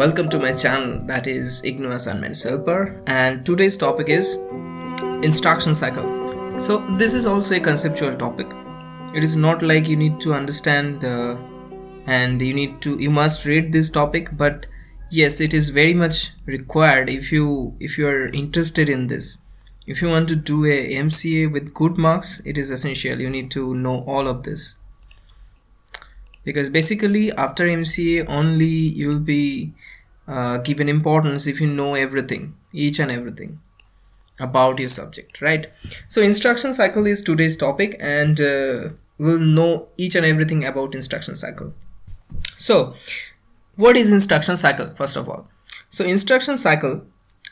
Welcome to my channel, that is ignouassignmentshelper, and today's topic is instruction cycle. So this is also a conceptual topic. It is not like you need to understand and you must read this topic, but yes, it is very much required if you are interested in this. If you want to do a MCA with good marks, it is essential. You need to know all of this, because basically after MCA only you will be given importance if you know everything, each and everything about your subject, right? So instruction cycle is today's topic, and we'll know each and everything about instruction cycle. So what is instruction cycle? First of all, so instruction cycle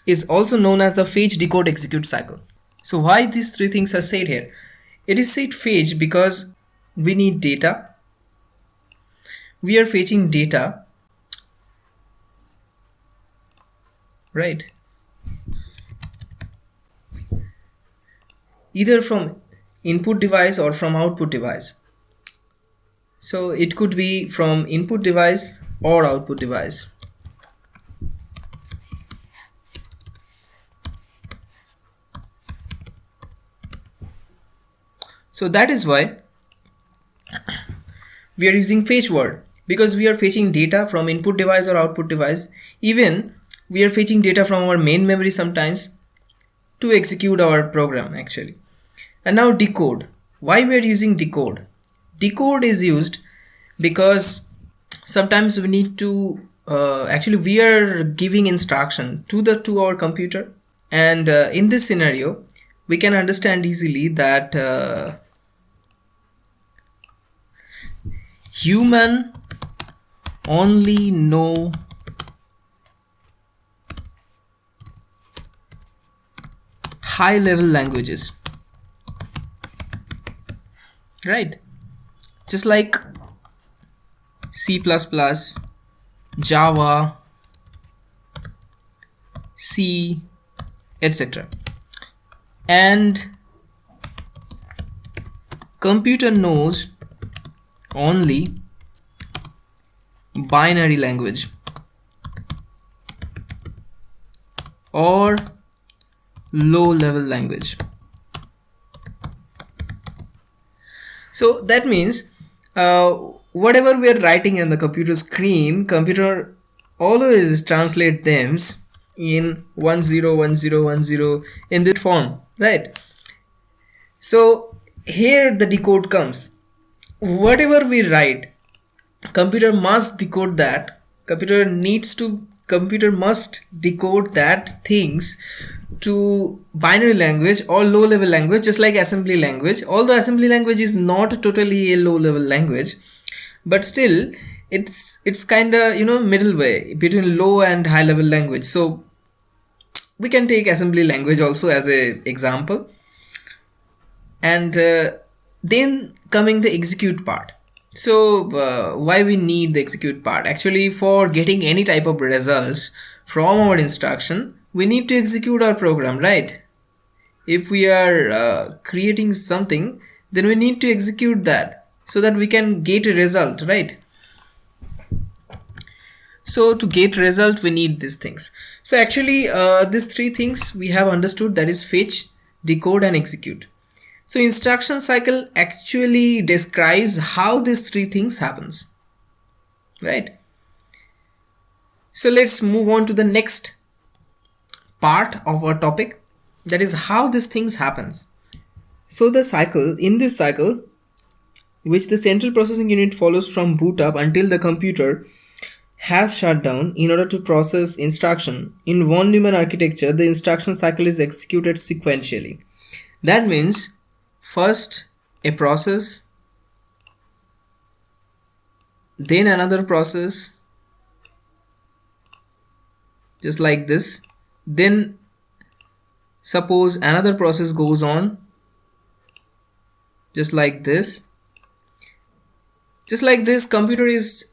is also known as the fetch, decode, execute cycle. So why these three things are said here? It is said fetch because we need data. We are fetching data, right, either from input device or from output device. So it could be from input device or output device. So that is why we are using fetch word, because we are fetching data from input device or output device. Even we are fetching data from our main memory sometimes to execute our program actually. And now decode. Why we are using decode? Decode is used because sometimes we need to actually we are giving instruction to our computer, and in this scenario we can understand easily that human only know high level languages, right? Just like C++, Java, C, etc. And computer knows only binary language or low level language. So that means whatever we are writing in the computer screen, computer always translate them in 101010 in that form, right? So here the decode comes. Whatever we write, computer must decode that. Computer must decode that things to binary language or low level language, just like assembly language. Although assembly language is not totally a low level language, but still it's kind of middle way between low and high level language. So we can take assembly language also as a example. And then coming the execute part. So why we need the execute part? Actually, for getting any type of results from our instruction, we need to execute our program, right? If we are creating something, then we need to execute that so that we can get a result, right? So to get result, we need these things. So actually these three things we have understood, that is fetch, decode and execute. So instruction cycle actually describes how these three things happens, right? So let's move on to the next part of our topic, that is how these things happens. So the cycle, in this cycle, which the central processing unit follows from boot up until the computer has shut down in order to process instruction, in von Neumann architecture, the instruction cycle is executed sequentially. That means first a process, then another process, just like this. Then suppose another process goes on, just like this. Just like this, computer is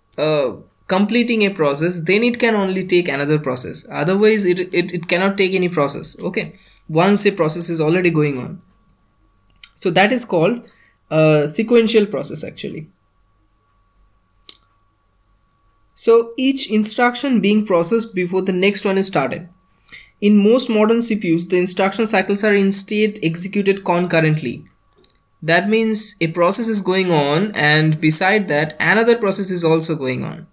completing a process, then it can only take another process. Otherwise it cannot take any process, okay, once a process is already going on. So that is called sequential process actually. So each instruction being processed before the next one is started. In most modern CPUs, the instruction cycles are instead executed concurrently. That means a process is going on, and beside that another process is also going on,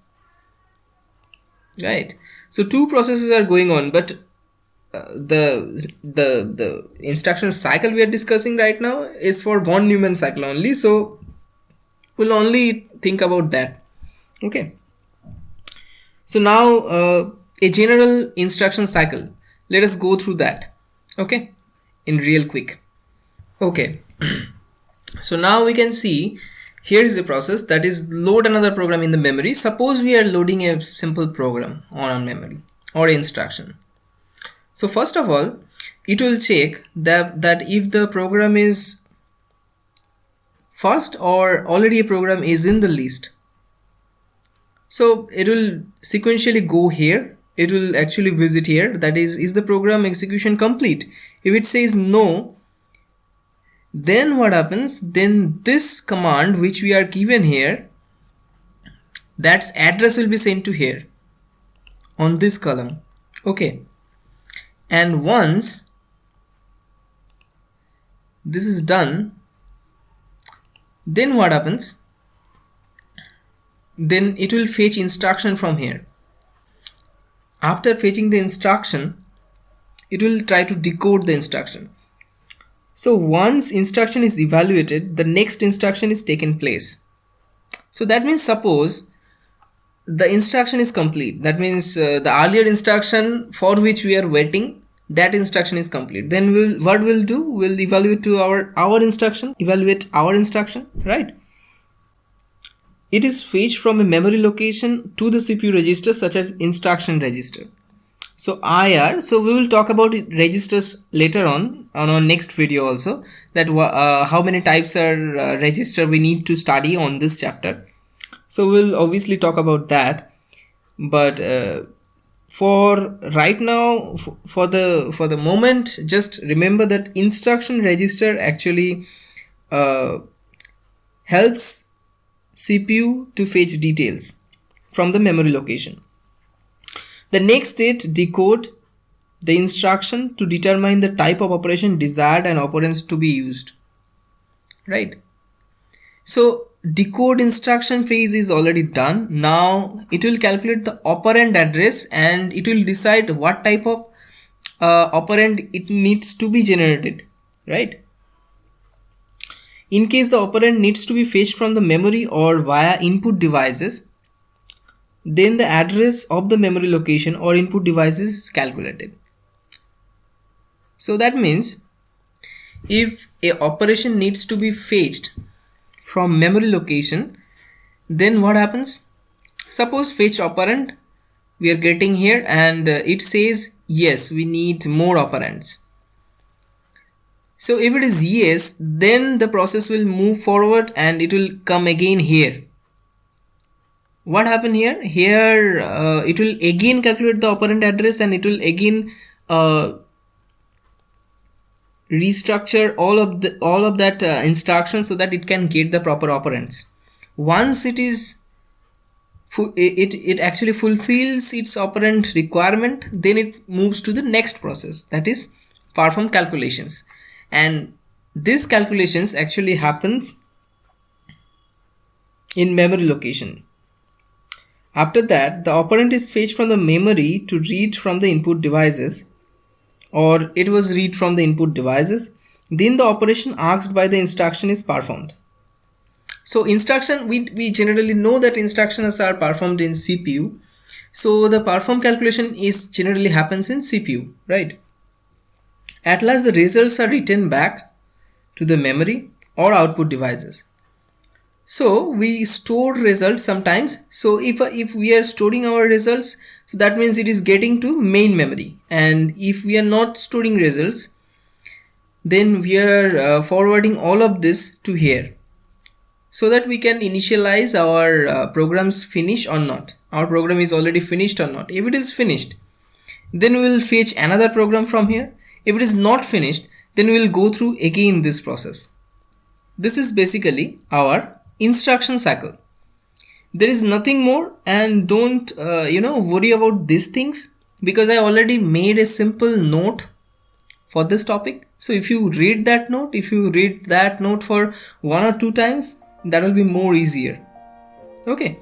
right? So two processes are going on, but the instruction cycle we are discussing right now is for von Neumann cycle only, so we'll only think about that. Okay, so now a general instruction cycle, let us go through that, okay, in real quick. Okay, so now we can see here is a process that is load another program in the memory. Suppose we are loading a simple program on memory or instruction. So first of all, it will check that if the program is first or already a program is in the list. So it will sequentially go here. It will actually visit here, that is the program execution complete? If it says no, then what happens? Then this command which we are given here, that's address will be sent to here on this column. Okay, and once this is done, then what happens? Then it will fetch instruction from here. After fetching the instruction, it will try to decode the instruction. So once instruction is evaluated, the next instruction is taken place. So that means suppose the instruction is complete, that means the earlier instruction for which we are waiting, that instruction is complete. Then we'll do, we'll evaluate to our instruction, right? It is fetched from a memory location to the CPU register such as instruction register. So IR, so we will talk about registers later on our next video also, that how many types are register we need to study on this chapter. So we'll obviously talk about that, but for right now, for the moment, just remember that instruction register actually helps CPU to fetch details from the memory location. The next state, decode the instruction to determine the type of operation desired and operands to be used, right? So decode instruction phase is already done. Now it will calculate the operand address and it will decide what type of operand it needs to be generated, right? In case the operand needs to be fetched from the memory or via input devices, then the address of the memory location or input devices is calculated. So that means if a operation needs to be fetched from memory location, then what happens? Suppose fetch operand we are getting here and it says yes, we need more operands. So if it is yes, then the process will move forward and it will come again here. What happened here? Here it will again calculate the operand address and it will again restructure all of that instruction so that it can get the proper operands. Once it is it actually fulfills its operand requirement, then it moves to the next process, that is perform calculations, and this calculations actually happens in memory location. After that, the operand is fetched from the memory to read from the input devices, or it was read from the input devices. Then the operation asked by the instruction is performed. So instruction, we generally know that instructions are performed in CPU. So the perform calculation is generally happens in CPU, right? At last the results are written back to the memory or output devices. So we store results sometimes. So if we are storing our results, so that means it is getting to main memory, and if we are not storing results, then we are forwarding all of this to here, so that we can initialize our programs finish or not, our program is already finished or not. If it is finished, then we will fetch another program from here. If it is not finished, then we will go through again this process. This is basically our instruction cycle. There is nothing more, and don't worry about these things, because I already made a simple note for this topic. So if you read that note, if you read that note for 1 or 2 times, that will be more easier. Okay.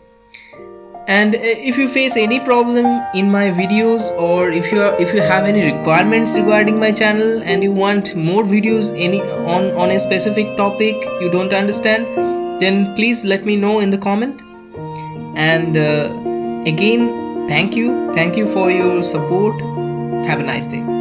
And if you face any problem in my videos, or if you have any requirements regarding my channel and you want more videos on a specific topic you don't understand, then please let me know in the comment. And again, thank you for your support. Have a nice day.